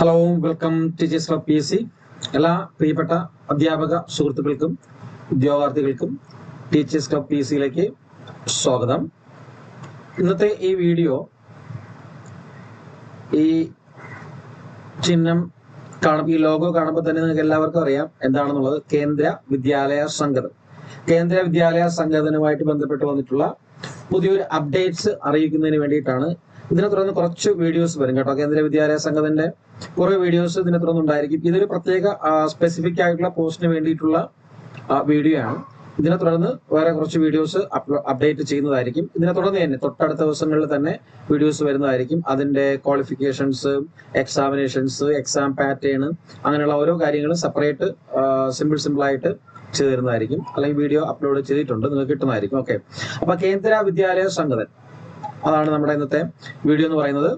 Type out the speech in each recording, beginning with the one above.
Hello, welcome teachers club PSC. എല്ലാ പ്രിയപ്പെട്ട അധ്യാപക സുഹൃത്തുക്കൾക്കും ഉദ്യോഗാർത്ഥികൾക്കും ടീച്ചേഴ്സ് ക്ലബ് PSCയിലേക്ക് സ്വാഗതം. ഇന്നത്തെ ഈ വീഡിയോ ഈ ചിഹ്നം ഈ ലോഗോ കാണുമ്പോൾ തന്നെ നിങ്ങൾക്ക് എല്ലാവർക്കും അറിയാം എന്താണെന്നുള്ളത്. കേന്ദ്ര വിദ്യാലയ സംഘടന, കേന്ദ്ര വിദ്യാലയ സംഘടനയുമായിട്ട് ബന്ധപ്പെട്ട് വന്നിട്ടുള്ള പുതിയൊരു അപ്ഡേറ്റ്സ് അറിയിക്കുന്നതിന് വേണ്ടിയിട്ടാണ്. ഇതിനെ തുടർന്ന് കുറച്ച് വീഡിയോസ് വരും കേട്ടോ. കേന്ദ്ര വിദ്യാലയ സംഘത്തിന്റെ കുറെ വീഡിയോസ് ഇതിനെ തുടർന്ന് ഉണ്ടായിരിക്കും. ഇതൊരു പ്രത്യേക സ്പെസിഫിക് ആയിട്ടുള്ള പോസ്റ്റിന് വേണ്ടിയിട്ടുള്ള വീഡിയോ ആണ്. ഇതിനെ തുടർന്ന് വേറെ കുറച്ച് വീഡിയോസ് അപ്ഡേറ്റ് ചെയ്യുന്നതായിരിക്കും. ഇതിനെ തുടർന്ന് തന്നെ തൊട്ടടുത്ത ദിവസങ്ങളിൽ തന്നെ വീഡിയോസ് വരുന്നതായിരിക്കും. അതിന്റെ ക്വാളിഫിക്കേഷൻസ്, എക്സാമിനേഷൻസ്, എക്സാം പാറ്റേൺ, അങ്ങനെയുള്ള ഓരോ കാര്യങ്ങളും സെപ്പറേറ്റ് സിമ്പിൾ ആയിട്ട് ചെയ്തു തരുന്നതായിരിക്കും. അല്ലെങ്കിൽ വീഡിയോ അപ്ലോഡ് ചെയ്തിട്ടുണ്ട്, നിങ്ങൾക്ക് കിട്ടുന്നതായിരിക്കും. ഓക്കെ, അപ്പൊ കേന്ദ്ര വിദ്യാലയ സംഘടന, അതാണ് നമ്മുടെ ഇന്നത്തെ വീഡിയോ എന്ന് പറയുന്നത്.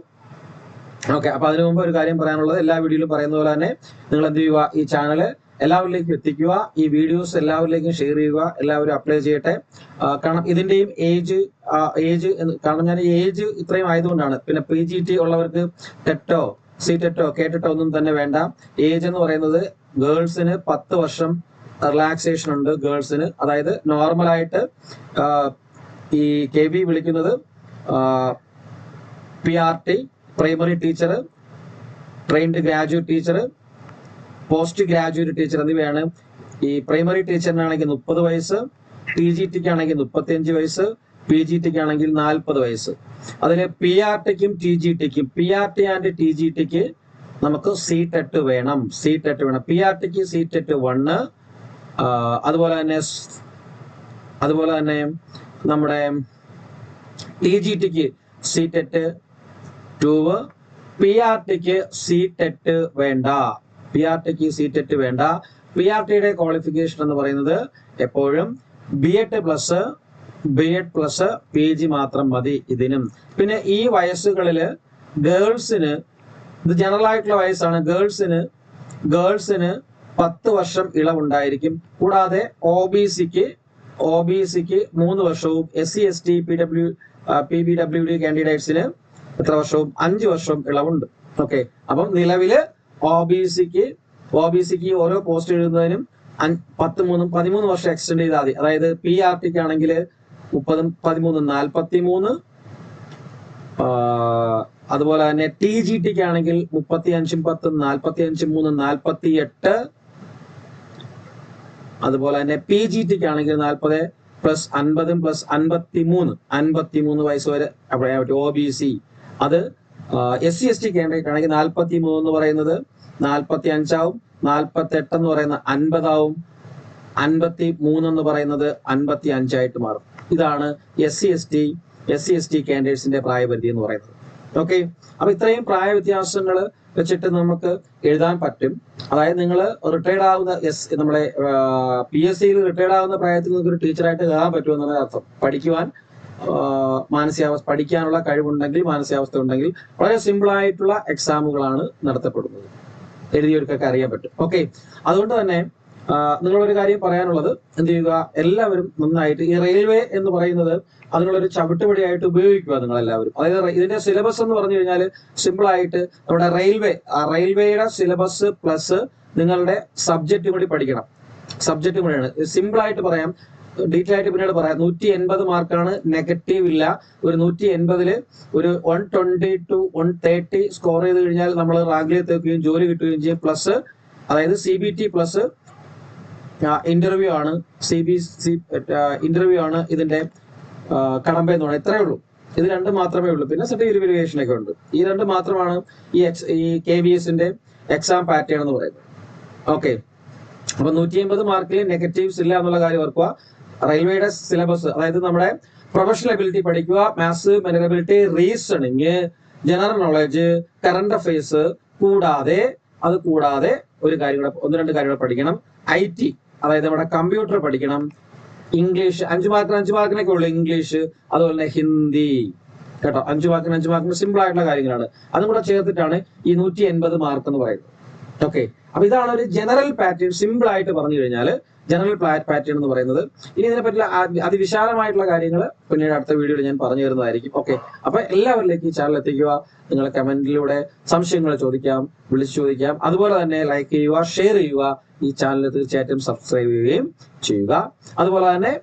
ഓക്കെ, അപ്പൊ അതിനു മുമ്പ് ഒരു കാര്യം പറയാനുള്ളത്, എല്ലാ വീഡിയോയിലും പറയുന്ന പോലെ തന്നെ നിങ്ങൾ എന്ത് ചെയ്യുക, ഈ ചാനൽ എല്ലാവരിലേക്കും എത്തിക്കുക, ഈ വീഡിയോസ് എല്ലാവരിലേക്കും ഷെയർ ചെയ്യുക, എല്ലാവരും അപ്ലൈ ചെയ്യട്ടെ. കാരണം ഇതിന്റെയും ഏജ് കാരണം ഞാൻ ഏജ് ഇത്രയും ആയതുകൊണ്ടാണ്. പിന്നെ PGT ഉള്ളവർക്ക് ടെറ്റോ CTETോ കേട്ടിട്ടോ ഒന്നും തന്നെ വേണ്ട. ഏജ് എന്ന് പറയുന്നത് ഗേൾസിന് 10 വർഷം റിലാക്സേഷൻ ഉണ്ട് ഗേൾസിന്. അതായത് നോർമലായിട്ട് ഈ KB വിളിക്കുന്നത് PRT, primary teacher, trained graduate teacher, post graduate teacher എന്നിവയാണ്. ഈ പ്രൈമറി ടീച്ചറിനാണെങ്കിൽ 30 വയസ്സ്, TGTക്ക് ആണെങ്കിൽ 35 വയസ്സ്, PGTക്ക് ആണെങ്കിൽ 40 വയസ്സ്. അതിൽ PRTക്കും TGTക്കും, PRT ആൻഡ് TGTക്ക് നമുക്ക് CTET വേണം. PRTക്ക് CTET 1, അതുപോലെ തന്നെ നമ്മുടെ TGTക്ക് CTET 2, PRTക്ക് CTET വേണ്ട. PRTയുടെ ക്വാളിഫിക്കേഷൻ എന്ന് പറയുന്നത് എപ്പോഴും B.Ed പ്ലസ് PG മാത്രം മതി ഇതിനും. പിന്നെ ഈ വയസ്സുകളില് ഗേൾസിന്, ഇത് ജനറൽ ആയിട്ടുള്ള വയസ്സാണ്, ഗേൾസിന് 10 വർഷം ഇളവുണ്ടായിരിക്കും. കൂടാതെ OBCക്ക് 3 വർഷവും, SC ST PWD കാൻഡിഡേറ്റ്സിന് എത്ര വർഷവും? 5 വർഷവും ഇളവുണ്ട്. ഓക്കെ, അപ്പം നിലവില് OBCക്ക് ഓരോ പോസ്റ്റ് എഴുതുന്നതിനും 13 വർഷം എക്സ്റ്റെൻഡ് ചെയ്താൽ മതി. അതായത് PRTക്ക് ആണെങ്കിൽ 30, 13, 43, അതുപോലെ തന്നെ TGTക്ക് ആണെങ്കിൽ 35, 10, 45, 3, 48, അതുപോലെ തന്നെ PGTക്ക് ആണെങ്കിൽ 40 പ്ലസ് 50 പ്ലസ് 53 വയസ്സ് വരെ അപ്ലൈ ചെയ്യാൻ പറ്റും. OBC അത് SC ST കാൻഡിഡേറ്റ് ആണെങ്കിൽ 43 എന്ന് പറയുന്നത് 45 ആവും, 48 എന്ന് പറയുന്നത് 50 ആവും, 53 എന്ന് പറയുന്നത് 55 ആയിട്ട് മാറും. ഇതാണ് SC ST കാൻഡിഡേറ്റ്സിന്റെ പ്രായപരിധി എന്ന് പറയുന്നത്. ഓക്കെ, അപ്പൊ ഇത്രയും പ്രായ വ്യത്യാസങ്ങൾ വെച്ചിട്ട് നമുക്ക് എഴുതാൻ പറ്റും. അതായത് നിങ്ങൾ റിട്ടയർഡ് ആവുന്ന നമ്മളെ PSCയിൽ റിട്ടയർഡ് ആവുന്ന പ്രായത്തിൽ നിങ്ങൾക്ക് ഒരു ടീച്ചറായിട്ട് കയറാൻ പറ്റുമെന്നാണ് അർത്ഥം. പഠിക്കാനുള്ള കഴിവുണ്ടെങ്കിൽ, മാനസികാവസ്ഥ ഉണ്ടെങ്കിൽ വളരെ സിമ്പിൾ ആയിട്ടുള്ള എക്സാമുകളാണ് നടത്തപ്പെടുന്നത്. എഴുതിയവർക്കൊക്കെ അറിയാൻ പറ്റും. ഓക്കെ, അതുകൊണ്ട് തന്നെ നിങ്ങളൊരു കാര്യം പറയാനുള്ളത്, എന്ത് ചെയ്യുക, എല്ലാവരും നന്നായിട്ട് ഈ റെയിൽവേ എന്ന് പറയുന്നത് അതിനുള്ളൊരു ചവിട്ടുപടിയായിട്ട് ഉപയോഗിക്കുക നിങ്ങളെല്ലാവരും. അതായത് ഇതിന്റെ സിലബസ് എന്ന് പറഞ്ഞു കഴിഞ്ഞാൽ സിമ്പിൾ ആയിട്ട് നമ്മുടെ റെയിൽവേയുടെ സിലബസ് പ്ലസ് നിങ്ങളുടെ സബ്ജക്റ്റ് കൂടി പഠിക്കണം. സബ്ജക്റ്റ് കൂടിയാണ്. സിമ്പിൾ ആയിട്ട് പറയാം, ഡീറ്റെയിൽ ആയിട്ട് പിന്നീട് പറയാം. 180 മാർക്കാണ്, നെഗറ്റീവ് ഇല്ല. ഒരു 180 ഒരു 120 to 130 സ്കോർ ചെയ്ത് കഴിഞ്ഞാൽ നമ്മൾ റാങ്കിലേക്ക് എത്തുകയും ജോലി കിട്ടുകയും ചെയ്യും. പ്ലസ് അതായത് CBT പ്ലസ് ഇന്റർവ്യൂ ആണ്, ഇന്റർവ്യൂ ആണ് ഇതിന്റെ കടമ്പ എന്ന് പറയുന്നത്. ഇത്രയേ ഉള്ളൂ. ഇത് 2 മാത്രമേ ഉള്ളൂ. പിന്നെ സർട്ടിഫിക്കറ്റ് വെരിഫിക്കേഷൻ ഒക്കെ ഉണ്ട്. ഈ 2 മാത്രമാണ് ഈ KVSന്റെ എക്സാം പാറ്റേൺ എന്ന് പറയുന്നത്. ഓക്കെ, അപ്പൊ 180 മാർക്കിൽ നെഗറ്റീവ്സ് ഇല്ല എന്നുള്ള കാര്യം ഓർക്കുക. റെയിൽവേയുടെ സിലബസ്, അതായത് നമ്മുടെ പ്രൊഫഷണൽ എബിലിറ്റി പഠിക്കുക, maths, mental ability, reasoning, general knowledge, current affairs, കൂടാതെ ഒരു കാര്യം കൂടെ, 1-2 കാര്യങ്ങൾ പഠിക്കണം. IT, അതായത് നമ്മുടെ കമ്പ്യൂട്ടർ പഠിക്കണം. ഇംഗ്ലീഷ് 5 മാർക്കിനൊക്കെ ഉള്ളു. ഇംഗ്ലീഷ്, അതുപോലെ തന്നെ ഹിന്ദി കേട്ടോ. 5 മാർക്കിന് സിമ്പിൾ ആയിട്ടുള്ള കാര്യങ്ങളാണ്. അതും കൂടെ ചേർത്തിട്ടാണ് ഈ 180 മാർക്ക് എന്ന് പറയുന്നത്. ഓക്കെ, അപ്പൊ ഇതാണ് ഒരു ജനറൽ പാറ്റേൺ. സിമ്പിൾ ആയിട്ട് പറഞ്ഞു കഴിഞ്ഞാൽ ജനറൽ പാറ്റേൺ എന്ന് പറയുന്നത്. ഇനി ഇതിനെപ്പറ്റിയുള്ള അതിവിശാലമായിട്ടുള്ള കാര്യങ്ങൾ പിന്നീട് അടുത്ത വീഡിയോയിൽ ഞാൻ പറഞ്ഞു തരുന്നതായിരിക്കും. ഓക്കെ, അപ്പൊ എല്ലാവരിലേക്ക് ഈ ചാനൽ എത്തിക്കുക. നിങ്ങൾ കമന്റിലൂടെ സംശയങ്ങൾ ചോദിക്കാം, വിളിച്ചു ചോദിക്കാം. അതുപോലെ തന്നെ ലൈക്ക് ചെയ്യുക, ഷെയർ ചെയ്യുക. ഈ ചാനൽ തീർച്ചയായിട്ടും സബ്സ്ക്രൈബ് ചെയ്യുകയും ചെയ്യുക. അതുപോലെ തന്നെ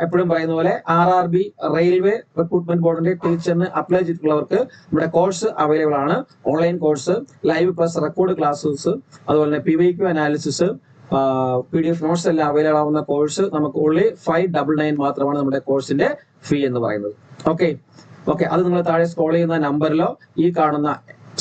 എപ്പോഴും പറയുന്ന പോലെ RRB റെയിൽവേ റിക്രൂട്ട്മെന്റ് ബോർഡിന്റെ ടീച്ചറിന് അപ്ലൈ ചെയ്തിട്ടുള്ളവർക്ക് നമ്മുടെ കോഴ്സ് അവൈലബിൾ ആണ്. Online course, live plus record classes, അതുപോലെ തന്നെ PYQ അനാലിസിസ്, PDF നോട്ട്സ് എല്ലാം അവൈലബിൾ ആവുന്ന കോഴ്സ് നമുക്ക് ഓൺലി 599 മാത്രമാണ് നമ്മുടെ കോഴ്സിന്റെ ഫീ എന്ന് പറയുന്നത്. ഓക്കെ, അത് നിങ്ങൾ താഴെ സ്ക്രോൾ ചെയ്യുന്ന നമ്പറിലോ ഈ കാണുന്ന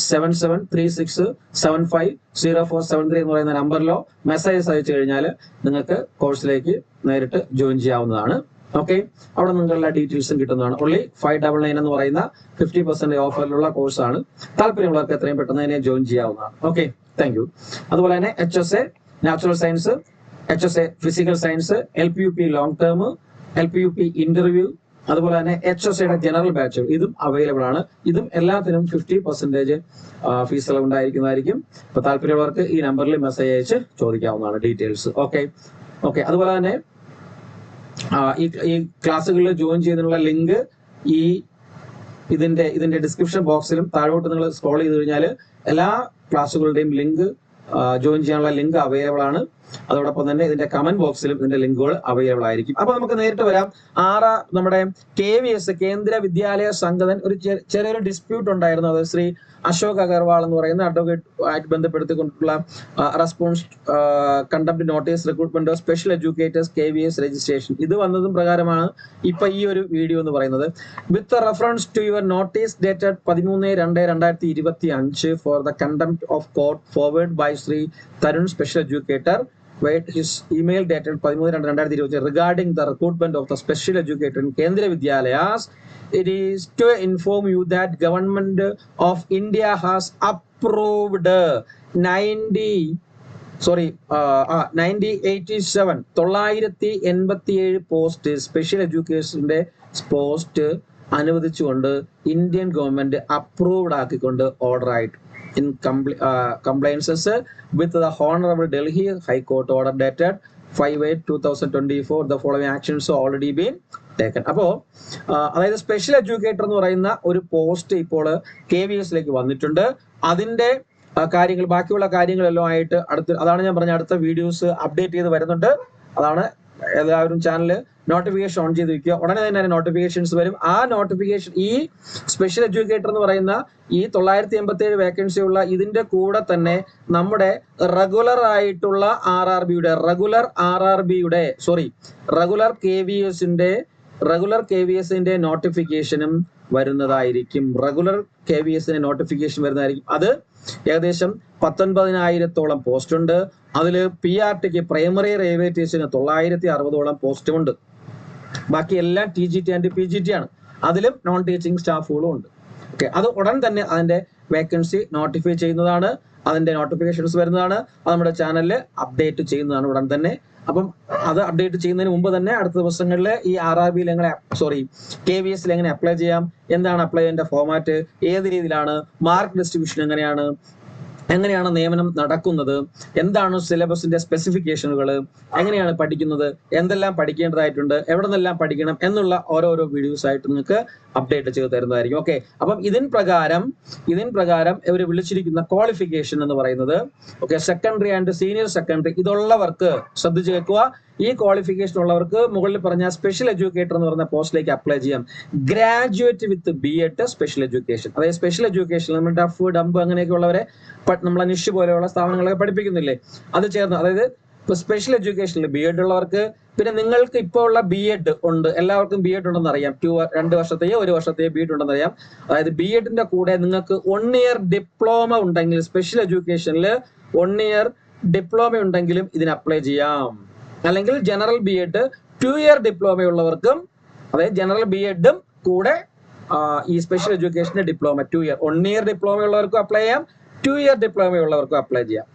7736750473 എന്ന് പറയുന്ന നമ്പറിലോ മെസ്സേജസ് അയച്ചു കഴിഞ്ഞാൽ നിങ്ങൾക്ക് കോഴ്സിലേക്ക് നേരിട്ട് ജോയിൻ ചെയ്യാവുന്നതാണ്. ഓക്കെ, അവിടെ നിങ്ങളുടെ ഡീറ്റെയിൽസും കിട്ടുന്നതാണ്. ഓൺലി 599 എന്ന് പറയുന്ന 50% ഓഫറിലുള്ള കോഴ്സാണ്. താല്പര്യമുള്ളവർക്ക് എത്രയും പെട്ടെന്ന് തന്നെ ജോയിൻ ചെയ്യാവുന്നതാണ്. Okay, thank you. അതുപോലെ തന്നെ HSA natural science, HSA physical science, LPUP long term, LPUP interview, അതുപോലെ തന്നെ HSAയുടെ ജനറൽ ബാച്ച് ഇതും അവൈലബിൾ ആണ്. ഇതും എല്ലാത്തിനും 50% ഫീസ് ഇളവ് ഉണ്ടായിരിക്കുന്നതായിരിക്കും. അപ്പൊ താല്പര്യമുള്ളവർക്ക് ഈ നമ്പറിൽ മെസ്സേജ് അയച്ച് ചോദിക്കാവുന്നതാണ് ഡീറ്റെയിൽസ്. ഓക്കെ, അതുപോലെ തന്നെ ഈ ക്ലാസ്സുകളിൽ ജോയിൻ ചെയ്യുന്നതിനുള്ള ലിങ്ക് ഇതിന്റെ ഡിസ്ക്രിപ്ഷൻ ബോക്സിലും താഴോട്ട് നിങ്ങൾ സ്ക്രോൾ ചെയ്ത് കഴിഞ്ഞാൽ എല്ലാ ക്ലാസ്സുകളുടെയും ലിങ്ക്, ജോയിൻ ചെയ്യാനുള്ള ലിങ്ക് അവൈലബിൾ ആണ്. അതോടൊപ്പം തന്നെ ഇതിന്റെ കമന്റ് ബോക്സിലും ഇതിന്റെ ലിങ്കുകൾ അവൈലബിൾ ആയിരിക്കും. അപ്പൊ നമുക്ക് നേരിട്ട് വരാം. നമ്മുടെ KVS കേന്ദ്ര വിദ്യാലയ സംഘടന ഒരു ചെറിയൊരു ഡിസ്പ്യൂട്ട് ഉണ്ടായിരുന്നു. അത് ശ്രീ അശോക് അഗർവാൾ എന്ന് പറയുന്ന അഡ്വക്കേറ്റ് ആയിട്ട് ബന്ധപ്പെടുത്തിക്കൊണ്ടുള്ള response contempt notice recruitment of special educators KVS registration. ഇത് വന്നതും പ്രകാരമാണ് ഇപ്പൊ ഈ ഒരു വീഡിയോ എന്ന് പറയുന്നത്. With reference to your notice dated 13/2/2025 for the contempt of court forward by Shri Tarun special educator his email dated 13/2/2025 regarding the recruitment of the special educator in Kendriya Vidyalayas. It is to inform you that Government of India has approved 987 post special എഡ്യൂക്കേഷന്റെ post അനുവദിച്ചുകൊണ്ട് Indian government approved ആക്കിക്കൊണ്ട് order ആയിട്ട് in compliances with the Honorable Delhi High Court order dated 5/8/2024. The following actions have already been taken. അപ്പോൾ അതായത് special educator എന്ന് പറയുന്ന ഒരു post ഇപ്പോൾ KVSലേക്ക് വന്നിട്ടുണ്ട്. അതിന്റെ കാര്യങ്ങൾ, ബാക്കിയുള്ള കാര്യങ്ങളെല്ലാം ആയിട്ട് അതാണ് ഞാൻ പറഞ്ഞ അടുത്ത വീഡിയോസ് അപ്ഡേറ്റ് ചെയ്ത് വരുന്നുണ്ട്. അതാണ് എല്ലാവരും ചാനല് നോട്ടിഫിക്കേഷൻ ഓൺ ചെയ്ത് വെക്കുക. ഉടനെ തന്നെ നോട്ടിഫിക്കേഷൻസ് വരും. ആ നോട്ടിഫിക്കേഷൻ ഈ സ്പെഷ്യൽ എഡ്യൂക്കേറ്റർ എന്ന് പറയുന്ന ഈ 987 വേക്കൻസി ഉള്ള ഇതിന്റെ കൂടെ തന്നെ നമ്മുടെ റെഗുലർ KVSന്റെ നോട്ടിഫിക്കേഷനും വരുന്നതായിരിക്കും. അത് ഏകദേശം 19,000-ഓളം പോസ്റ്റ് ഉണ്ട്. അതിൽ PRTക്ക് പ്രൈമറി റെയിൽവേ സ്റ്റേഷന് 960-ഓളം പോസ്റ്റും ഉണ്ട്. ബാക്കി എല്ലാം TGT ആൻഡ് PGT ആണ്. അതിലും നോൺ ടീച്ചിങ് സ്റ്റാഫുകളും ഉണ്ട്. ഓക്കെ, അത് ഉടൻ തന്നെ അതിന്റെ വേക്കൻസി നോട്ടിഫൈ ചെയ്യുന്നതാണ്. അതിന്റെ നോട്ടിഫിക്കേഷൻസ് വരുന്നതാണ്. അത് നമ്മുടെ ചാനലിൽ അപ്ഡേറ്റ് ചെയ്യുന്നതാണ് ഉടൻ തന്നെ. അപ്പം അത് അപ്ഡേറ്റ് ചെയ്യുന്നതിന് മുമ്പ് തന്നെ അടുത്ത ദിവസങ്ങളിൽ ഈ RRBയിൽ KVSൽ എങ്ങനെ അപ്ലൈ ചെയ്യാം, എന്താണ് അപ്ലൈ ചെയ്യേണ്ട ഫോമാറ്റ്, ഏത് രീതിയിലാണ്, മാർക്ക് ഡിസ്ട്രിബ്യൂഷൻ എങ്ങനെയാണ് നിയമനം നടക്കുന്നത്, എന്താണ് സിലബസിന്റെ സ്പെസിഫിക്കേഷനുകൾ, എങ്ങനെയാണ് പഠിക്കുന്നത്, എന്തെല്ലാം പഠിക്കേണ്ടതായിട്ടുണ്ട്, എവിടെ നിന്നെല്ലാം പഠിക്കണം എന്നുള്ള ഓരോരോ വീഡിയോസ് ആയിട്ട് നിങ്ങൾക്ക് അപ്ഡേറ്റ് ചെയ്ത് തരുന്നതായിരിക്കും. ഓക്കെ, അപ്പം ഇതിൻ പ്രകാരം ഇവർ വിളിച്ചിരിക്കുന്ന ക്വാളിഫിക്കേഷൻ എന്ന് പറയുന്നത് സെക്കൻഡറി ആൻഡ് സീനിയർ സെക്കൻഡറി ഇതുള്ളവർക്ക് ശ്രദ്ധിച്ചു കേൾക്കുക. ഈ ക്വാളിഫിക്കേഷൻ ഉള്ളവർക്ക് മുകളിൽ പറഞ്ഞ സ്പെഷ്യൽ എഡ്യൂക്കേറ്റർ എന്ന് പറഞ്ഞ പോസ്റ്റിലേക്ക് അപ്ലൈ ചെയ്യാം. ഗ്രാജുവേറ്റ് വിത്ത് B.Ed സ്പെഷ്യൽ എഡ്യൂക്കേഷൻ. അതായത് സ്പെഷ്യൽ എഡ്യൂക്കേഷൻ നമ്മൾ ഡംബ് അങ്ങനെയൊക്കെ ഉള്ളവരെ നമ്മളെ നിഷ് പോലെയുള്ള സ്ഥാപനങ്ങളൊക്കെ പഠിപ്പിക്കുന്നില്ലേ, അത് ചേർന്ന്, അതായത് ഇപ്പൊ സ്പെഷ്യൽ എഡ്യൂക്കേഷനിൽ B.Ed ഉള്ളവർക്ക്, പിന്നെ നിങ്ങൾക്ക് ഇപ്പോൾ ഉള്ള B.Ed ഉണ്ട്, എല്ലാവർക്കും B.Ed ഉണ്ടെന്ന് അറിയാം. 2 വർഷത്തെയോ 1 വർഷത്തെയോ B.Ed ഉണ്ടെന്ന് അറിയാം. അതായത് B.Edന്റെ കൂടെ നിങ്ങൾക്ക് 1 ഇയർ ഡിപ്ലോമ ഉണ്ടെങ്കിൽ, സ്പെഷ്യൽ എഡ്യൂക്കേഷനിൽ 1 ഇയർ ഡിപ്ലോമ ഉണ്ടെങ്കിലും ഇതിന് അപ്ലൈ ചെയ്യാം. അല്ലെങ്കിൽ ജനറൽ B.Ed 2 ഇയർ ഡിപ്ലോമ ഉള്ളവർക്കും, അതായത് ജനറൽ B.Edഉം കൂടെ ഈ സ്പെഷ്യൽ എഡ്യൂക്കേഷന്റെ ഡിപ്ലോമ 2 ഇയർ, 1 ഇയർ ഡിപ്ലോമ ഉള്ളവർക്കും അപ്ലൈ ചെയ്യാം, 2 ഇയർ ഡിപ്ലോമ ഉള്ളവർക്കും അപ്ലൈ ചെയ്യാം.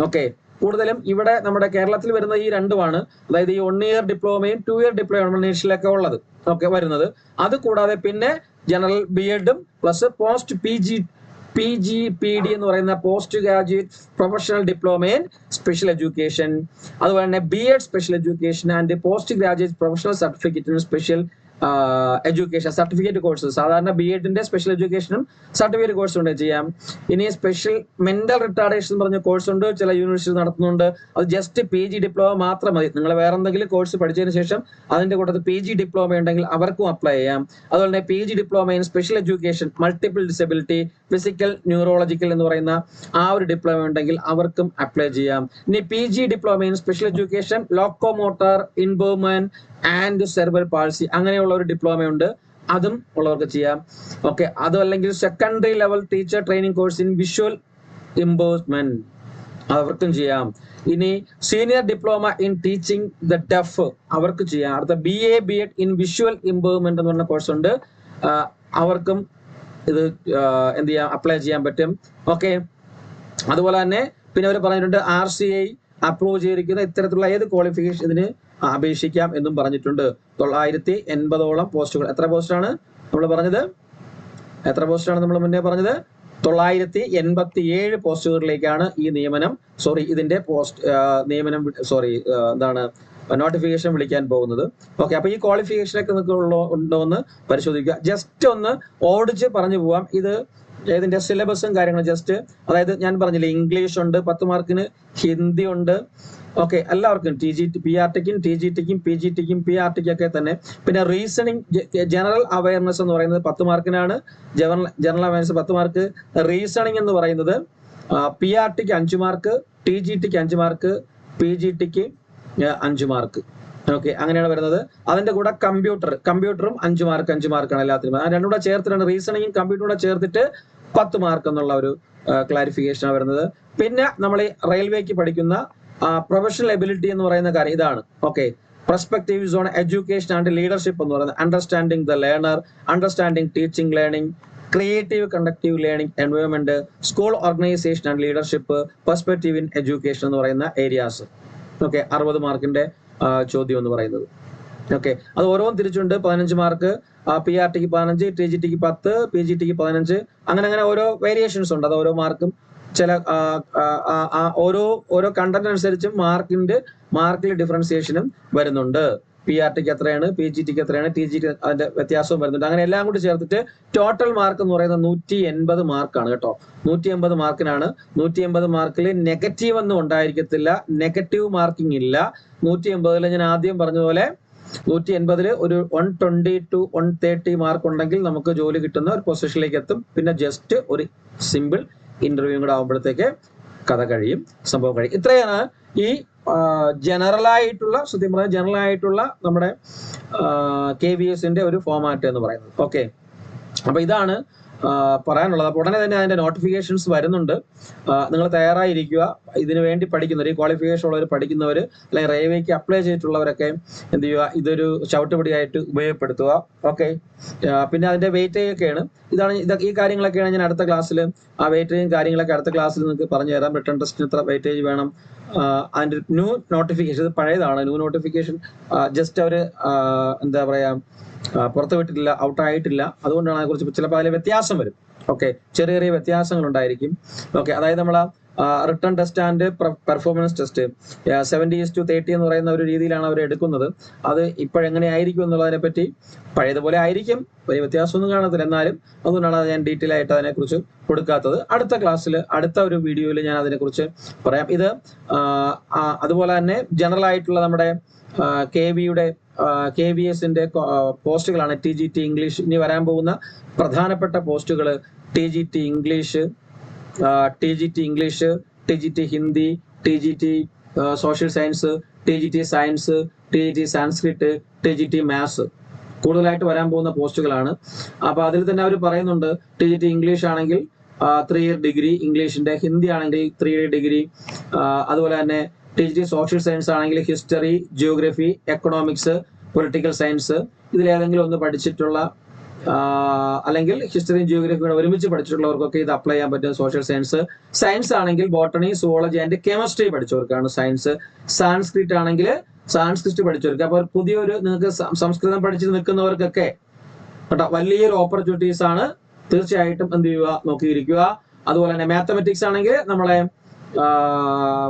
ഓക്കെ, കൂടുതലും ഇവിടെ നമ്മുടെ കേരളത്തിൽ വരുന്ന ഈ രണ്ടുമാണ്. അതായത് ഈ 1 ഇയർ ഡിപ്ലോമയും 2 ഇയർ ഡിപ്ലോമയും നേഷനിലൊക്കെ ഉള്ളത് വരുന്നത്. അത് കൂടാതെ പിന്നെ ജനറൽ B.Edഉം പ്ലസ് പോസ്റ്റ് PGPD എന്ന് പറയുന്ന post graduate professional diploma in special education, അതുപോലെ തന്നെ BEd special education and post graduate professional certificate in special education certificate course. സാധാരണ BEdന്റെ സ്പെഷ്യൽ എഡ്യൂക്കേഷനും സർട്ടിഫിക്കറ്റ് കോഴ്സ് ഉണ്ട് ചെയ്യാം. ഇനി സ്പെഷ്യൽ മെന്റൽ റിട്ടാർഡേഷൻ പറഞ്ഞ കോഴ്സ് ഉണ്ട്, ചില യൂണിവേഴ്സിറ്റി നടത്തുന്നുണ്ട്. അത് ജസ്റ്റ് PG ഡിപ്ലോമ മാത്രം മതി. നിങ്ങൾ വേറെ എന്തെങ്കിലും കോഴ്സ് പഠിച്ചതിന് ശേഷം അതിന്റെ കൂട്ടത്തിൽ PG ഡിപ്ലോമ ഉണ്ടെങ്കിൽ അവർക്കും അപ്ലൈ ചെയ്യാം. അതുപോലെ തന്നെ PG diploma in special education multiple disability physical neurological എന്ന് പറയുന്ന ആ ഒരു ഡിപ്ലോമ ഉണ്ടെങ്കിൽ അവർക്കും അപ്ലൈ ചെയ്യാം. ഇനി PG diploma in special education locomotor improvement and cerebral palsy അങ്ങനെയുള്ള ഒരു ഡിപ്ലോമ ഉണ്ട്, അതും ഉള്ളവർക്ക് ചെയ്യാം. ഓക്കെ, അതും അല്ലെങ്കിൽ secondary level teacher training course in visual improvement അവർക്കും ചെയ്യാം. ഇനി senior diploma in teaching the def അവർക്ക് ചെയ്യാം. അടുത്ത BA BEd in visual improvement എന്ന് പറഞ്ഞ കോഴ്സ് ഉണ്ട്, അവർക്കും ഇത് എന്ത് ചെയ്യാം, അപ്ലൈ ചെയ്യാൻ പറ്റും. ഓക്കെ, അതുപോലെ തന്നെ പിന്നെ അവർ പറഞ്ഞിട്ടുണ്ട് RCI അപ്രൂവ് ചെയ്തിരിക്കുന്ന ഇത്തരത്തിലുള്ള ഏത് ക്വാളിഫിക്കേഷൻ ഇതിന് അപേക്ഷിക്കാം എന്നും പറഞ്ഞിട്ടുണ്ട്. 980ഓളം പോസ്റ്റുകൾ. എത്ര പോസ്റ്റാണ് നമ്മൾ പറഞ്ഞത്? എത്ര പോസ്റ്റാണ് നമ്മൾ മുന്നേ പറഞ്ഞത്? 987 പോസ്റ്റുകളിലേക്കാണ് ഈ നിയമനം ഇതിന്റെ നിയമനം എന്താണ് നോട്ടിഫിക്കേഷൻ വിളിക്കാൻ പോകുന്നത്. ഓക്കെ, അപ്പൊ ഈ ക്വാളിഫിക്കേഷനൊക്കെ നിങ്ങൾക്ക് ഉണ്ടോ എന്ന് പരിശോധിക്കുക. ജസ്റ്റ് ഒന്ന് ഓടിച്ച് പറഞ്ഞു പോവാം. ഇത് ഇതിന്റെ സിലബസും കാര്യങ്ങളും ജസ്റ്റ്, അതായത് ഞാൻ പറഞ്ഞില്ലേ, ഇംഗ്ലീഷ് ഉണ്ട് 10 മാർക്കിന്, ഹിന്ദി ഉണ്ട്. ഓക്കെ, എല്ലാവർക്കും PRTക്കും TGTക്കും PGTക്കും PRTക്കും ഒക്കെ തന്നെ. പിന്നെ റീസണിങ് ജനറൽ അവയർനെസ് എന്ന് പറയുന്നത് 10 മാർക്കിനാണ്. General awareness 10 mark. റീസണിങ് എന്ന് പറയുന്നത് PRTക്ക് 5 മാർക്ക്, TGTക്ക് 5 മാർക്ക്, PGTക്ക് 5 മാർക്ക്. ഓക്കെ, അങ്ങനെയാണ് വരുന്നത്. അതിന്റെ കൂടെ കമ്പ്യൂട്ടറും 5 മാർക്കാണ് എല്ലാത്തിനും. ആ രണ്ടും കൂടെ ചേർത്തിട്ടാണ് റീസണിങ്ങും കമ്പ്യൂട്ടറും കൂടെ ചേർത്തിട്ട് 10 മാർക്ക് എന്നുള്ള ഒരു ക്ലാരിഫിക്കേഷനാണ് വരുന്നത്. പിന്നെ നമ്മൾ ഈ റെയിൽവേക്ക് പഠിക്കുന്ന പ്രൊഫഷണൽ എബിലിറ്റി എന്ന് പറയുന്ന കാര്യം ഇതാണ്. Okay, perspectives on education and leadership എന്ന് പറയുന്നത് understanding the learner, understanding teaching learning, creative conductive learning environment, school organisation and leadership, perspective in education എന്ന് പറയുന്ന ഏരിയാസ്. ഓക്കെ, 60 മാർക്കിന്റെ ചോദ്യം എന്ന് പറയുന്നത്. ഓക്കെ, അത് ഓരോന്നും തിരിച്ചുണ്ട്. 15 മാർക്ക്, PRTക്ക് 15, TGTക്ക് 10, PGTക്ക് 15, അങ്ങനെ ഓരോ വേരിയേഷൻസ് ഉണ്ട്. അത് ഓരോ മാർക്കും ചില ഓരോ കണ്ടന്റ് അനുസരിച്ചും മാർക്കിൽ ഡിഫറൻസിയേഷനും വരുന്നുണ്ട്. PRTക്ക് എത്രയാണ്, PGTക്ക് എത്രയാണ്, TGT അതിന്റെ വ്യത്യാസവും വരുന്നുണ്ട്. അങ്ങനെ എല്ലാം കൂടി ചേർത്തിട്ട് ടോട്ടൽ മാർക്ക് എന്ന് പറയുന്നത് 180 മാർക്കാണ് കേട്ടോ. 180 മാർക്കിനാണ്. 180 മാർക്കിൽ നെഗറ്റീവ് ഒന്നും ഉണ്ടായിരിക്കത്തില്ല, നെഗറ്റീവ് മാർക്കിംഗ് ഇല്ല. 180 ഞാൻ ആദ്യം പറഞ്ഞ പോലെ 180 ഒരു 120 to 130 മാർക്ക് ഉണ്ടെങ്കിൽ നമുക്ക് ജോലി കിട്ടുന്ന ഒരു പൊസിഷനിലേക്ക് എത്തും. പിന്നെ ജസ്റ്റ് ഒരു സിമ്പിൾ ഇന്റർവ്യൂ കൂടെ ആകുമ്പോഴത്തേക്ക് കഥ കഴിയും, സംഭവം കഴിയും. ഇത്രയാണ് ഈ ജനറൽ ആയിട്ടുള്ള നമ്മുടെ KVSന്റെ ഒരു ഫോമാറ്റ് എന്ന് പറയുന്നത്. ഓക്കെ, അപ്പൊ ഇതാണ് പറയാനുള്ളത്. അപ്പോൾ ഉടനെ തന്നെ അതിന്റെ നോട്ടിഫിക്കേഷൻസ് വരുന്നുണ്ട്. നിങ്ങൾ തയ്യാറായിരിക്കുക. ഇതിനു വേണ്ടി പഠിക്കുന്നവർ, ഈ ക്വാളിഫിക്കേഷൻ ഉള്ളവർ പഠിക്കുന്നവർ, അല്ലെങ്കിൽ റെയിൽവേക്ക് അപ്ലൈ ചെയ്തിട്ടുള്ളവരൊക്കെ എന്ത് ചെയ്യുക, ഇതൊരു ചവിട്ടുപടിയായിട്ട് ഉപയോഗപ്പെടുത്തുക. ഓക്കെ, പിന്നെ അതിന്റെ വെയിറ്റേജ് ഒക്കെയാണ് ഈ കാര്യങ്ങളൊക്കെയാണ് ഞാൻ അടുത്ത ക്ലാസ്സിൽ, ആ വെയിറ്റേജും കാര്യങ്ങളൊക്കെ അടുത്ത ക്ലാസ്സിൽ നിങ്ങൾക്ക് പറഞ്ഞു തരാം. റിട്ടേൺ ടെസ്റ്റിന് എത്ര വെയിറ്റേജ് വേണം, അതിന്റെ ന്യൂ നോട്ടിഫിക്കേഷൻ, ഇത് പഴയതാണ്. ന്യൂ നോട്ടിഫിക്കേഷൻ ജസ്റ്റ് അവർ എന്താ പറയാ പുറത്തു വിട്ടിട്ടില്ല, ഔട്ടായിട്ടില്ല. അതുകൊണ്ടാണ് അതിനെക്കുറിച്ച് ചിലപ്പോൾ അതിൽ വ്യത്യാസം വരും. ഓക്കെ, ചെറിയ വ്യത്യാസങ്ങൾ ഉണ്ടായിരിക്കും. ഓക്കെ, അതായത് നമ്മൾ return test and performance test 70:30 എന്ന് പറയുന്ന ഒരു രീതിയിലാണ് അവർ എടുക്കുന്നത്. അത് ഇപ്പോഴെങ്ങനെയായിരിക്കും എന്നുള്ളതിനെ പറ്റി പഴയതുപോലെ ആയിരിക്കും, വലിയ വ്യത്യാസമൊന്നും കാണത്തില്ല. എന്നാലും അതുകൊണ്ടാണ് ഞാൻ ഡീറ്റെയിൽ ആയിട്ട് അതിനെക്കുറിച്ച് കൊടുക്കാത്തത്. അടുത്ത ക്ലാസ്സിൽ, അടുത്ത ഒരു വീഡിയോയിൽ ഞാൻ അതിനെക്കുറിച്ച് പറയാം. ഇത് അതുപോലെ തന്നെ ജനറൽ ആയിട്ടുള്ള നമ്മുടെ KVSന്റെ പോസ്റ്റുകളാണ്. TGT ഇംഗ്ലീഷ്, ഇനി വരാൻ പോകുന്ന പ്രധാനപ്പെട്ട പോസ്റ്റുകൾ TGT English, TGT Hindi, TGT social science, TGT science, TGT Sanskrit, TGT maths കൂടുതലായിട്ട് വരാൻ പോകുന്ന പോസ്റ്റുകളാണ്. അപ്പൊ അതിൽ തന്നെ അവർ പറയുന്നുണ്ട്, TGT ഇംഗ്ലീഷ് ആണെങ്കിൽ 3 year ഡിഗ്രി ഇംഗ്ലീഷിന്റെ, ഹിന്ദി ആണെങ്കിൽ 3 year ഡിഗ്രി, അതുപോലെ തന്നെ TGT സോഷ്യൽ സയൻസ് ആണെങ്കിൽ history, geography, economics, political science, ഇതിലേതെങ്കിലും ഒന്ന് പഠിച്ചിട്ടുള്ള, അല്ലെങ്കിൽ ഹിസ്റ്ററിയും ജിയോഗ്രഫിയും ഒരുമിച്ച് പഠിച്ചിട്ടുള്ളവർക്കൊക്കെ ഇത് അപ്ലൈ ചെയ്യാൻ പറ്റും. സോഷ്യൽ സയൻസ് ആണെങ്കിൽ ബോട്ടണി, സുവോളജി ആൻഡ് കെമിസ്ട്രി പഠിച്ചവർക്കാണ് സയൻസ്. സാൻസ്ക്രിറ്റ് ആണെങ്കിൽ സാൻസ്ക്രിറ്റ് പഠിച്ചവർക്ക്. അപ്പോൾ പുതിയൊരു നിങ്ങൾക്ക് സംസ്കൃതം പഠിച്ച് നിൽക്കുന്നവർക്കൊക്കെ കേട്ടോ വലിയൊരു ഓപ്പർച്യൂണിറ്റീസ് ആണ് തീർച്ചയായിട്ടും എന്ത് ചെയ്യുക, നോക്കിയിരിക്കുക. അതുപോലെ തന്നെ മാത്തമെറ്റിക്സ് ആണെങ്കിൽ നമ്മളെ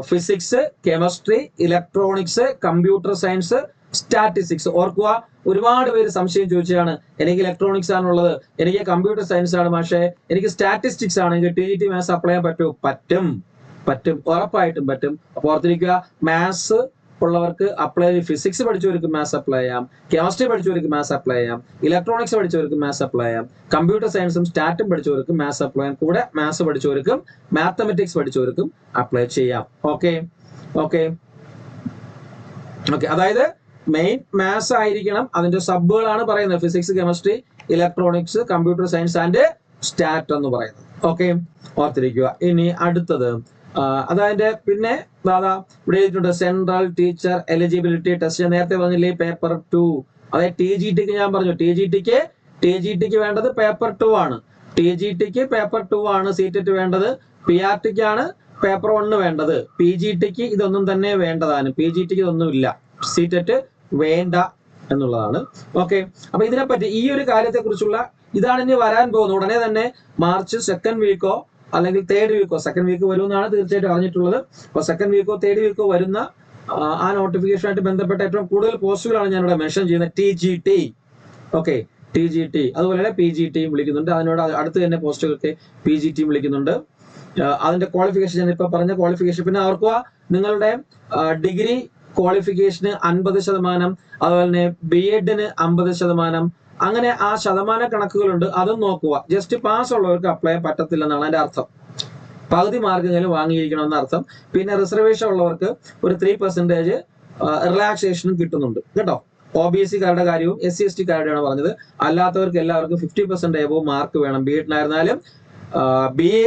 physics, chemistry, electronics, computer science, statistics. ഓർക്കുക, ഒരുപാട് പേര് സംശയം ചോദിച്ചതാണ്, എനിക്ക് ഇലക്ട്രോണിക്സ് ആണുള്ളത്, എനിക്ക് കമ്പ്യൂട്ടർ സയൻസ് ആണ്, പക്ഷേ എനിക്ക് സ്റ്റാറ്റിസ്റ്റിക്സ് ആണെങ്കിൽ TGT മാത്സ് അപ്ലൈ ചെയ്യാൻ പറ്റുമോ? പറ്റും, ഉറപ്പായിട്ടും പറ്റും. അപ്പൊ ഓർത്തിരിക്കുക, മാത്സ് ഉള്ളവർക്ക് അപ്ലൈ, ഫിസിക്സ് പഠിച്ചവർക്ക് മാത്സ് അപ്ലൈ ചെയ്യാം, കെമിസ്ട്രി പഠിച്ചവർക്ക് മാത്സ് അപ്ലൈ ചെയ്യാം, ഇലക്ട്രോണിക്സ് പഠിച്ചവർക്ക് മാത്സ് അപ്ലൈ ചെയ്യാം, കമ്പ്യൂട്ടർ സയൻസും സ്റ്റാറ്റും പഠിച്ചവർക്കും മാത്സ് അപ്ലൈ ചെയ്യാം, കൂടെ മാത്സ് പഠിച്ചവർക്കും മാത്തമെറ്റിക്സ് പഠിച്ചവർക്കും അപ്ലൈ ചെയ്യാം. ഓക്കെ, അതായത് മെയിൻ മാത്സ് ആയിരിക്കണം, അതിന്റെ സബുകളാണ് പറയുന്നത്, physics, chemistry, electronics, computer science and stat എന്ന് പറയുന്നത്. ഓക്കെ, ഓർത്തിരിക്കുക. ഇനി അടുത്തത് അതായത് പിന്നെ ഇവിടെ എഴുതിയിട്ടുണ്ട് സെൻട്രൽ ടീച്ചർ എലിജിബിലിറ്റി ടെസ്റ്റ്. നേരത്തെ പറഞ്ഞില്ലേ പേപ്പർ 2, അതായത് TGTക്ക് ഞാൻ പറഞ്ഞു, TGTക്ക് വേണ്ടത് പേപ്പർ 2 ആണ്. TGTക്ക് പേപ്പർ 2 ആണ് സീറ്ററ്റ് വേണ്ടത്. PRTക്ക് ആണ് പേപ്പർ 1 വേണ്ടത്. PGTക്ക് ഇതൊന്നും തന്നെ വേണ്ടതാണ്. PGTക്ക് ഇതൊന്നും ഇല്ല, സീറ്ററ്റ് വേണ്ട എന്നുള്ളതാണ്. ഓക്കെ, അപ്പൊ ഇതിനെപ്പറ്റി ഈ ഒരു കാര്യത്തെ കുറിച്ചുള്ള ഇതാണ് ഇനി വരാൻ പോകുന്നത്. ഉടനെ തന്നെ മാർച്ച് 2nd വീക്കോ അല്ലെങ്കിൽ 3rd വീക്കോ, 2nd വീക്ക് വരുമെന്നാണ് തീർച്ചയായിട്ടും അറിഞ്ഞിട്ടുള്ളത്. അപ്പൊ 2nd വീക്കോ 3rd വീക്കോ വരുന്ന ആ നോട്ടിഫിക്കേഷനായിട്ട് ബന്ധപ്പെട്ട ഏറ്റവും കൂടുതൽ പോസ്റ്റുകളാണ് ഞാനിവിടെ മെൻഷൻ ചെയ്യുന്നത്. TGT, ഓക്കെ, TGT, അതുപോലെ തന്നെ PGTയും വിളിക്കുന്നുണ്ട്. അതിനോട് അടുത്ത് തന്നെ പോസ്റ്റുകൾക്ക് PGTയും വിളിക്കുന്നുണ്ട്. അതിന്റെ ക്വാളിഫിക്കേഷൻ ഞാൻ ഇപ്പൊ പറഞ്ഞ ക്വാളിഫിക്കേഷൻ. പിന്നെ ഓർക്കുക, നിങ്ങളുടെ ഡിഗ്രി ക്വാളിഫിക്കേഷന് 50%, അതുപോലെ തന്നെ BEdന് 50%, അങ്ങനെ ആ ശതമാന കണക്കുകളുണ്ട്, അതും നോക്കുക. ജസ്റ്റ് പാസ് ഉള്ളവർക്ക് അപ്ലൈ പറ്റത്തില്ലെന്നാണ് അതിന്റെ അർത്ഥം. പകുതി മാർക്കെങ്കിലും വാങ്ങിയിരിക്കണമെന്ന അർത്ഥം. പിന്നെ റിസർവേഷൻ ഉള്ളവർക്ക് ഒരു 3% റിലാക്സേഷനും കിട്ടുന്നുണ്ട് കേട്ടോ. OBC-കാരുടെ കാര്യവും SC/ST-കാരുടെയാണ് പറഞ്ഞത്. അല്ലാത്തവർക്ക് എല്ലാവർക്കും 50% എബോവ് മാർക്ക് വേണം. BEdനായിരുന്നാലും BA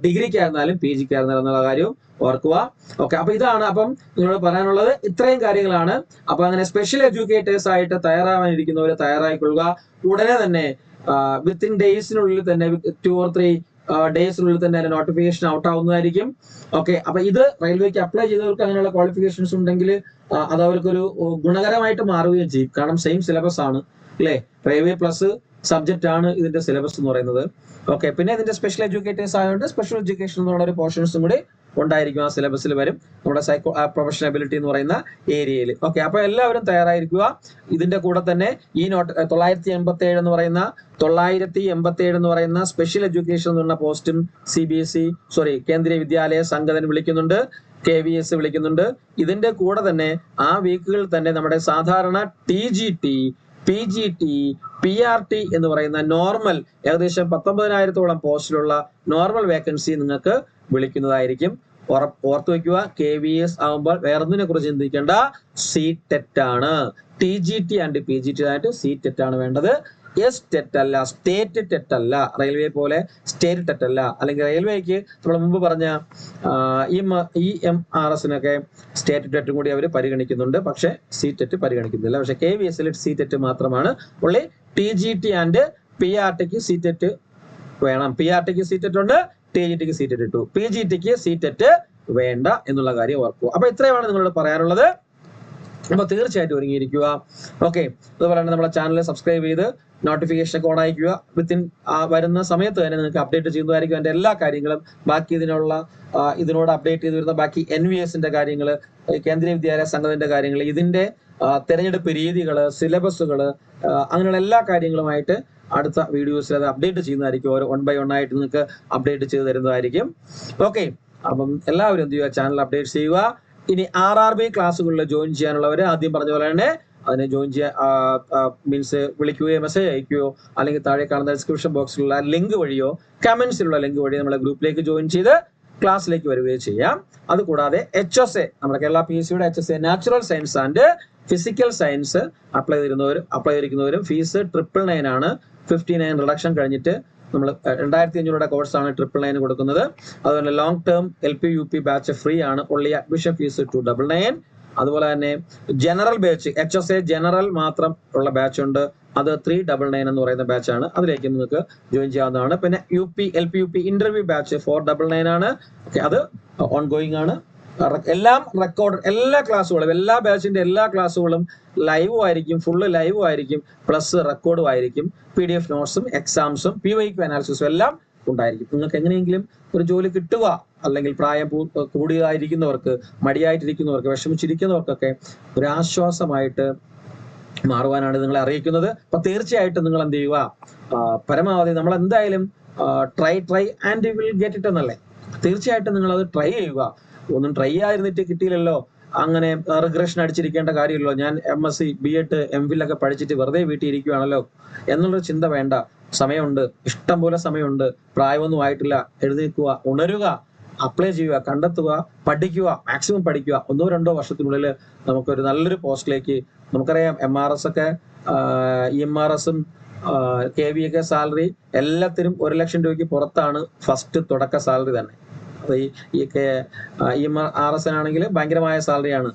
ഡിഗ്രിക്കായിരുന്നാലും PGക്കായിരുന്നാലും എന്നുള്ള കാര്യവും ഓർക്കുക. ഓക്കെ, അപ്പൊ ഇതാണ് അപ്പം നിങ്ങളോട് പറയാനുള്ളത്. ഇത്രയും കാര്യങ്ങളാണ്. അപ്പൊ അങ്ങനെ സ്പെഷ്യൽ എഡ്യൂക്കേറ്റേഴ്സ് ആയിട്ട് തയ്യാറാവാനിരിക്കുന്നവർ തയ്യാറായിക്കൊള്ളുക. ഉടനെ തന്നെ വിത്തിൻ ഡേയ്സിനുള്ളിൽ തന്നെ 2 or 3 ഡേയ്സിനുള്ളിൽ തന്നെ നോട്ടിഫിക്കേഷൻ ഔട്ട് ആവുന്നതായിരിക്കും. ഓക്കെ, അപ്പൊ ഇത് റെയിൽവേക്ക് അപ്ലൈ ചെയ്തവർക്ക് അങ്ങനെയുള്ള ക്വാളിഫിക്കേഷൻസ് ഉണ്ടെങ്കിൽ അത് അവർക്കൊരു ഗുണകരമായിട്ട് മാറുകയും ചെയ്യും. കാരണം സെയിം സിലബസ് ആണ് അല്ലേ, റെയിൽവേ പ്ലസ് സബ്ജക്റ്റ് ആണ് ഇതിന്റെ സിലബസ് എന്ന് പറയുന്നത്. ഓക്കെ, പിന്നെ ഇതിന്റെ സ്പെഷ്യൽ എഡ്യൂക്കേറ്റേഴ്സ് ആയതുകൊണ്ട് സ്പെഷ്യൽ എഡ്യൂക്കേഷൻ എന്നുള്ള ഒരു പോർഷൻസും കൂടി ഉണ്ടായിരിക്കും, ആ സിലബസിൽ വരും, നമ്മുടെ പ്രൊഫഷണൽ എബിലിറ്റി എന്ന് പറയുന്ന ഏരിയയിൽ. ഓക്കെ, അപ്പൊ എല്ലാവരും തയ്യാറായിരിക്കുക. ഇതിന്റെ കൂടെ തന്നെ ഈ 987 എന്ന് പറയുന്ന സ്പെഷ്യൽ എഡ്യൂക്കേഷൻ എന്ന് പറയുന്ന പോസ്റ്റും കേന്ദ്രീയ വിദ്യാലയ സംഘടന വിളിക്കുന്നുണ്ട്, KVS വിളിക്കുന്നുണ്ട്. ഇതിന്റെ കൂടെ തന്നെ ആ വീക്കുകളിൽ തന്നെ നമ്മുടെ സാധാരണ TGT, PGT, PRT എന്ന് പറയുന്ന നോർമൽ ഏകദേശം 19,000-ഓളം പോസ്റ്റിലുള്ള നോർമൽ വേക്കൻസി നിങ്ങൾക്ക് വിളിക്കുന്നതായിരിക്കും. ഓർത്തു വെക്കുക, KVS ആകുമ്പോൾ വേറൊന്നിനെ കുറിച്ച് ചിന്തിക്കേണ്ട, CTET ആണ്. TGT ആൻഡ് PGT ആയിട്ട് CTET ആണ് വേണ്ടത്. ടെറ്റ് അല്ല, സ്റ്റേറ്റ് ടെറ്റ് അല്ല. റെയിൽവേ പോലെ സ്റ്റേറ്റ് ടെറ്റ് അല്ല. അല്ലെങ്കിൽ റെയിൽവേക്ക് നമ്മൾ മുമ്പ് പറഞ്ഞ EMRS-നൊക്കെ സ്റ്റേറ്റ് ടെറ്റും കൂടി അവർ പരിഗണിക്കുന്നുണ്ട്, പക്ഷെ CTET പരിഗണിക്കുന്നില്ല. പക്ഷെ KVS-ൽ CTET മാത്രമാണ് ഉള്ളി. TGT ആൻഡ് PRTക്ക് CTET വേണം. PRTക്ക് CTET ഉണ്ട്, TGTക്ക് CTET ഇട്ടു, PGTക്ക് CTET വേണ്ട എന്നുള്ള കാര്യം ഓർക്കുക. അപ്പൊ ഇത്രയുമാണ് നിങ്ങളോട് പറയാനുള്ളത്. അപ്പൊ തീർച്ചയായിട്ടും ഒരുങ്ങിയിരിക്കുക. ഓക്കെ, അതുപോലെ തന്നെ നമ്മുടെ ചാനൽ സബ്സ്ക്രൈബ് ചെയ്ത് നോട്ടിഫിക്കേഷൻ ഒക്കെ ഓൺ ആയിക്കുക. വിത്തിൻ വരുന്ന സമയത്ത് തന്നെ നിങ്ങൾക്ക് അപ്ഡേറ്റ് ചെയ്യുന്നതായിരിക്കും അതിന്റെ എല്ലാ കാര്യങ്ങളും. ബാക്കി ഇതിനോട് അപ്ഡേറ്റ് ചെയ്ത് വരുന്ന ബാക്കി NVS-ന്റെ കാര്യങ്ങൾ, കേന്ദ്രീയ വിദ്യാലയ സംഘത്തിന്റെ കാര്യങ്ങൾ, ഇതിന്റെ തെരഞ്ഞെടുപ്പ് രീതികള്, സിലബസുകള്, അങ്ങനെയുള്ള എല്ലാ കാര്യങ്ങളുമായിട്ട് അടുത്ത വീഡിയോസിൽ അത് അപ്ഡേറ്റ് ചെയ്യുന്നതായിരിക്കും. ഓരോ 1 by 1 ആയിട്ട് നിങ്ങൾക്ക് അപ്ഡേറ്റ് ചെയ്ത് തരുന്നതായിരിക്കും. ഓക്കെ, അപ്പം എല്ലാവരും എന്ത് ചെയ്യുക, ചാനൽ അപ്ഡേറ്റ് ചെയ്യുക. ഇനി RRB ക്ലാസ്സുകളിൽ ജോയിൻ ചെയ്യാനുള്ളവർ ആദ്യം പറഞ്ഞ പോലെ തന്നെ അതിനെ ജോയിൻ ചെയ്യാൻ മീൻസ് വിളിക്കുകയോ മെസ്സേജ് അയക്കുകയോ അല്ലെങ്കിൽ താഴെ കാണുന്ന ഡിസ്ക്രിപ്ഷൻ ബോക്സിലുള്ള ലിങ്ക് വഴിയോ കമന്റ്സിലുള്ള ലിങ്ക് വഴിയോ നമ്മളെ ഗ്രൂപ്പിലേക്ക് ജോയിൻ ചെയ്ത് ക്ലാസ്സിലേക്ക് വരികയോ ചെയ്യാം. അതുകൂടാതെ HSA, നമ്മുടെ കേരള PSCയുടെ HSA natural science and physical science apply ചെയ്തിരിക്കുന്നവരും ഫീസ് 999 ആണ്. 59 റിഡക്ഷൻ കഴിഞ്ഞിട്ട് നമ്മൾ 2,500 കോഴ്സാണ് 999 കൊടുക്കുന്നത്. അതുപോലെ long term LP UP batch free ആണ്. ഉള്ളി അഡ്മിഷൻ ഫീസ് 299. അതുപോലെ തന്നെ ജനറൽ ബാച്ച് HSA ജനറൽ മാത്രം ഉള്ള ബാച്ച് ഉണ്ട്, അത് 399 എന്ന് പറയുന്ന ബാച്ചാണ്. അതിലേക്ക് നിങ്ങൾക്ക് ജോയിൻ ചെയ്യാവുന്നതാണ്. പിന്നെ LP UP ഇന്റർവ്യൂ ബാച്ച് 499 ആണ്. ഓക്കെ, അത് ഓൺ ഗോയിങ് ആണ്. എല്ലാം റെക്കോർഡ്, എല്ലാ ക്ലാസ്സുകളും, എല്ലാ ബാച്ചിന്റെ എല്ലാ ക്ലാസ്സുകളും ലൈവും ആയിരിക്കും, ഫുള്ള് ലൈവും ആയിരിക്കും, പ്ലസ് റെക്കോർഡും ആയിരിക്കും. PDF നോട്ട്സും എക്സാംസും PYQ അനാലിസിസും എല്ലാം ഉണ്ടായിരിക്കും. നിങ്ങൾക്ക് എങ്ങനെയെങ്കിലും ഒരു ജോലി കിട്ടുക, അല്ലെങ്കിൽ പ്രായം കൂടിയായിരിക്കുന്നവർക്ക്, മടിയായിട്ടിരിക്കുന്നവർക്ക്, വിഷമിച്ചിരിക്കുന്നവർക്കൊക്കെ ഒരു ആശ്വാസമായിട്ട് മാറുവാനാണ് നിങ്ങളെ അറിയിക്കുന്നത്. അപ്പൊ തീർച്ചയായിട്ടും നിങ്ങൾ എന്ത് ചെയ്യുക, പരമാവധി നമ്മൾ എന്തായാലും try and will get it എന്നല്ലേ, തീർച്ചയായിട്ടും നിങ്ങൾ അത് ട്രൈ ചെയ്യുക. ഒന്നും ട്രൈ ആയിരുന്നിട്ട് കിട്ടിയില്ലല്ലോ, അങ്ങനെ റിഗ്രഷൻ അടിച്ചിരിക്കേണ്ട കാര്യമില്ലല്ലോ, ഞാൻ MSc B.Ed MPhil ഒക്കെ പഠിച്ചിട്ട് വെറുതെ വീട്ടിൽ ഇരിക്കുകയാണല്ലോ എന്നുള്ളൊരു ചിന്ത വേണ്ട. സമയമുണ്ട്, ഇഷ്ടം പോലെ സമയമുണ്ട്, പ്രായമൊന്നും ആയിട്ടില്ല. എഴുന്നേൽക്കുക, ഉണരുക, അപ്ലൈ ചെയ്യുക, കണ്ടെത്തുക, പഠിക്കുക, മാക്സിമം പഠിക്കുക. 1-2 വർഷത്തിനുള്ളിൽ നമുക്കൊരു നല്ലൊരു പോസ്റ്റിലേക്ക്, നമുക്കറിയാം MRS ഒക്കെ, EMRS-ഉം KV ഒക്കെ സാലറി എല്ലാത്തിനും 1 ലക്ഷം രൂപയ്ക്ക് പുറത്താണ് ഫസ്റ്റ് തുടക്ക സാലറി തന്നെ. അപ്പൊ ഈ EMRS ആണെങ്കിൽ ഭയങ്കരമായ സാലറിയാണ്,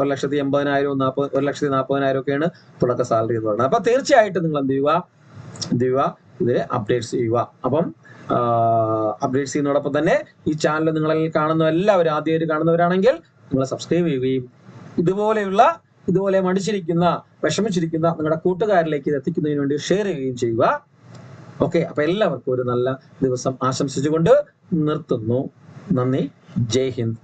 1,80,000 1,40,000 ഒക്കെയാണ് തുടക്ക സാലറി എന്ന് പറയുന്നത്. അപ്പൊ തീർച്ചയായിട്ടും നിങ്ങൾ എന്ത് ചെയ്യുക, ഇതിൽ അപ്ഡേറ്റ്സ് ചെയ്യുക. അപ്പം അപ്ഡേറ്റ്സ് ചെയ്യുന്നതോടൊപ്പം തന്നെ ഈ ചാനൽ നിങ്ങളിൽ കാണുന്ന എല്ലാവരും ആദ്യമായിട്ട് കാണുന്നവരാണെങ്കിൽ നിങ്ങൾ സബ്സ്ക്രൈബ് ചെയ്യുകയും ഇതുപോലെ മടിച്ചിരിക്കുന്ന, വിഷമിച്ചിരിക്കുന്ന നിങ്ങളുടെ കൂട്ടുകാരിലേക്ക് ഇത് എത്തിക്കുന്നതിന് വേണ്ടി ഷെയർ ചെയ്യുകയും ചെയ്യുക. ഓക്കെ, അപ്പൊ എല്ലാവർക്കും ഒരു നല്ല ദിവസം ആശംസിച്ചുകൊണ്ട് നിർത്തുന്നു. നന്ദി. ജയ് ഹിന്ദ്.